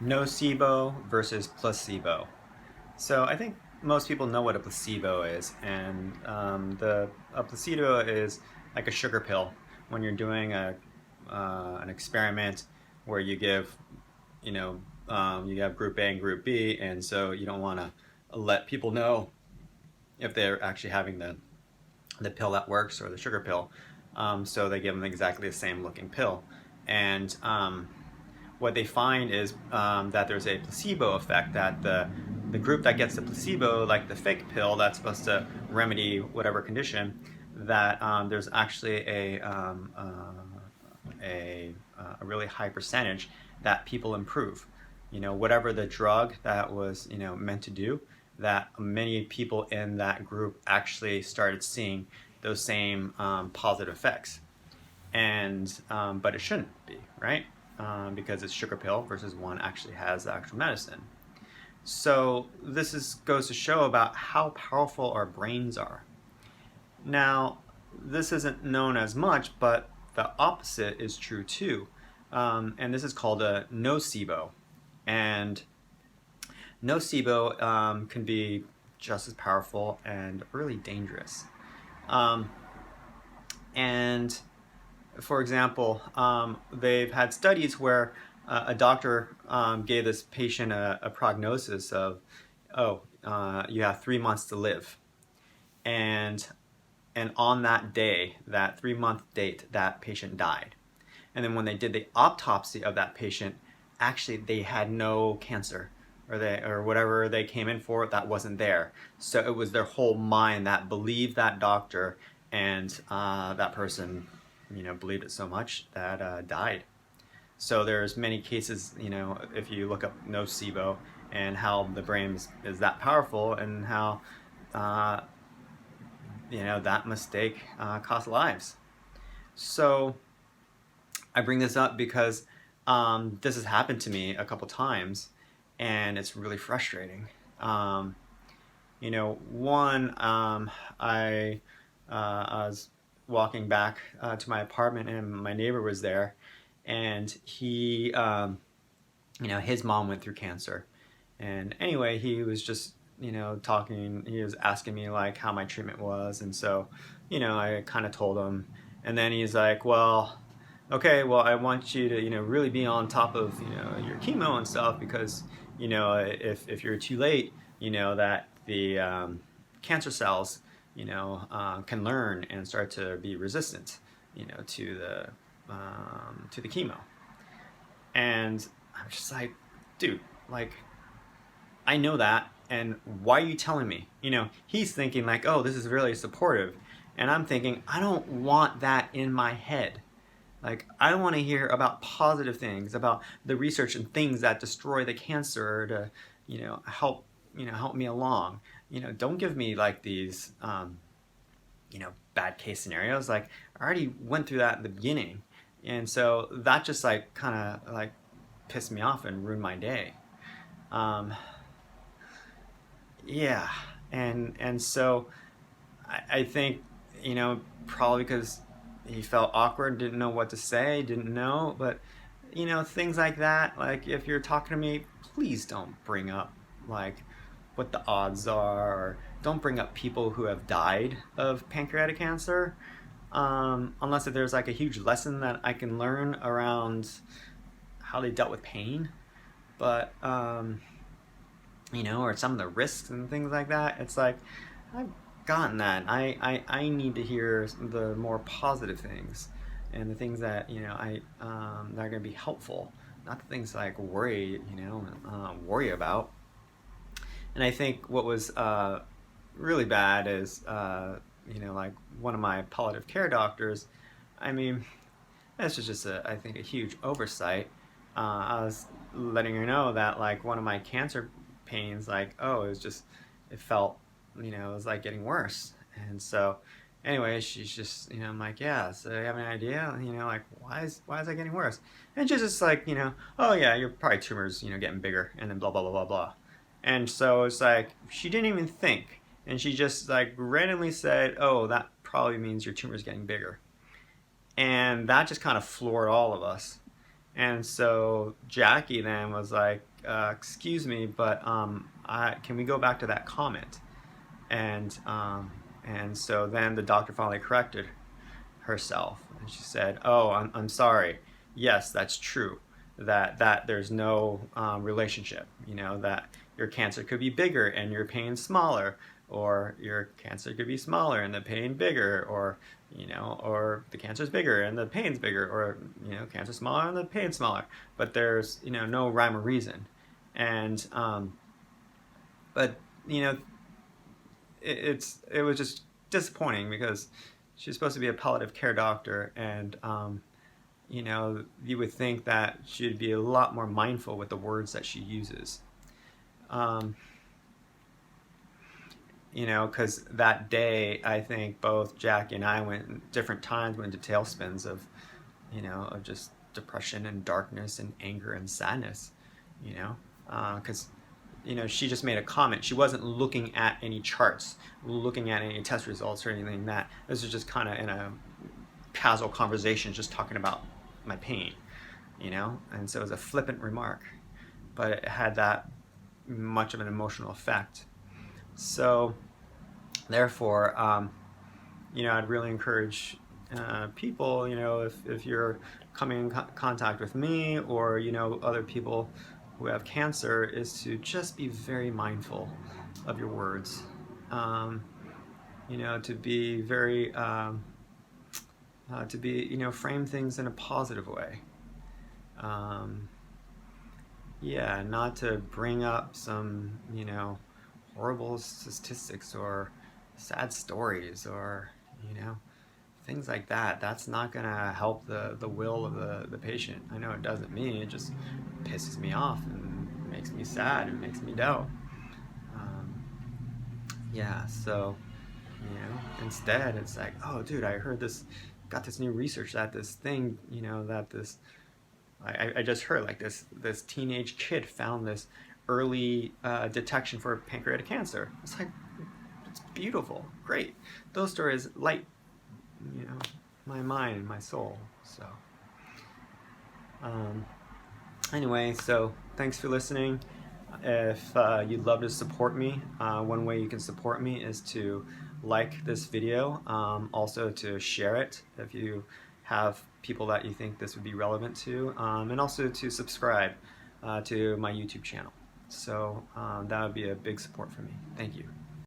Nocebo versus placebo. So I think most people know what a placebo is, and a placebo is like a sugar pill when you're doing an experiment where you give, you have group A and group B, and so you don't want to let people know if they're actually having the pill that works or the sugar pill. So they give them exactly the same looking pill, and what they find is that there's a placebo effect, that the group that gets the placebo, like the fake pill that's supposed to remedy whatever condition, that there's actually a really high percentage that people improve. Whatever the drug that was meant to do, that many people in that group actually started seeing those same positive effects. And but it shouldn't be, right? Because it's sugar pill versus one actually has the actual medicine. So goes to show about how powerful our brains are. Now, this isn't known as much, but the opposite is true too. And this is called a nocebo. And nocebo can be just as powerful and really dangerous. And for example, they've had studies where a doctor gave this patient a prognosis of, you have 3 months to live. And on that day, that 3 month date, that patient died. And then when they did the autopsy of that patient, actually they had no cancer, or whatever they came in for, that wasn't there. So it was their whole mind that believed that doctor, and that person, believed it so much that died. So there's many cases, if you look up nocebo and how the brain is that powerful, and how that mistake cost lives. So I bring this up because this has happened to me a couple times, and it's really frustrating. I was walking back to my apartment, and my neighbor was there, and he, his mom went through cancer. And anyway, he was just, talking, he was asking me like how my treatment was. And so, I kind of told him, and then he's like, well, okay, well, I want you to, really be on top of, your chemo and stuff, because, if you're too late, that the cancer cells, can learn and start to be resistant, to the chemo. And I'm just like, dude, like, I know that, and why are you telling me? He's thinking like, oh, this is really supportive, and I'm thinking, I don't want that in my head. Like, I want to hear about positive things, about the research and things that destroy the cancer to, help me along. Don't give me like these, bad case scenarios. Like, I already went through that in the beginning. And so that just like kind of like pissed me off and ruined my day. Um, yeah. And so I think, probably because he felt awkward, didn't know what to say, didn't know, but things like that. Like, if you're talking to me, please don't bring up like what the odds are, or don't bring up people who have died of pancreatic cancer, unless if there's like a huge lesson that I can learn around how they dealt with pain. But or some of the risks and things like that. It's like, I've gotten that. I need to hear the more positive things, and the things that that are going to be helpful, not the things like worry about. And I think what was really bad is like one of my palliative care doctors. I mean, this was just I think a huge oversight. I was letting her know that like one of my cancer pains, like, it felt, it was like getting worse. And so anyway, she's just, I'm like, yeah, so you have any idea, like, why is that getting worse? And she's just like, oh yeah, you're probably tumors, getting bigger, and then blah blah blah blah blah. And so it's like, she didn't even think, and she just like randomly said, oh, that probably means your tumor's getting bigger. And that just kind of floored all of us. And so Jackie then was like, excuse me, but can we go back to that comment? And so then the doctor finally corrected herself, and she said, "Oh, I'm sorry. Yes, that's true. That there's no relationship. You know that your cancer could be bigger and your pain smaller, or your cancer could be smaller and the pain bigger, or or the cancer's bigger and the pain's bigger, or cancer's smaller and the pain's smaller. But there's no rhyme or reason, and but you know it was just disappointing because she's supposed to be a palliative care doctor, and you would think that she'd be a lot more mindful with the words that she uses. Um, because that day I think both Jackie and I went different times, went into tailspins of of just depression and darkness and anger and sadness. Because she just made a comment. She wasn't looking at any charts, looking at any test results or anything. That this was just kind of in a casual conversation, just talking about my pain, And so it was a flippant remark, but it had that much of an emotional effect. So, therefore, I'd really encourage people, if you're coming in contact with me or other people who have cancer, is to just be very mindful of your words. To be very to be frame things in a positive way. Yeah, not to bring up some horrible statistics or sad stories or things like that. That's not gonna help the will of the patient. I know it doesn't me. It just pisses me off and makes me sad and makes me doubt. Um, yeah, so instead it's like, oh, dude, I heard this, got this new research that this thing, that this, I just heard like this teenage kid found this early detection for pancreatic cancer. It's like, it's beautiful, great. Those stories light, my mind and my soul. So, anyway, so thanks for listening. If you'd love to support me, one way you can support me is to like this video, also to share it if you have people that you think this would be relevant to, and also to subscribe to my YouTube channel. So that would be a big support for me. Thank you.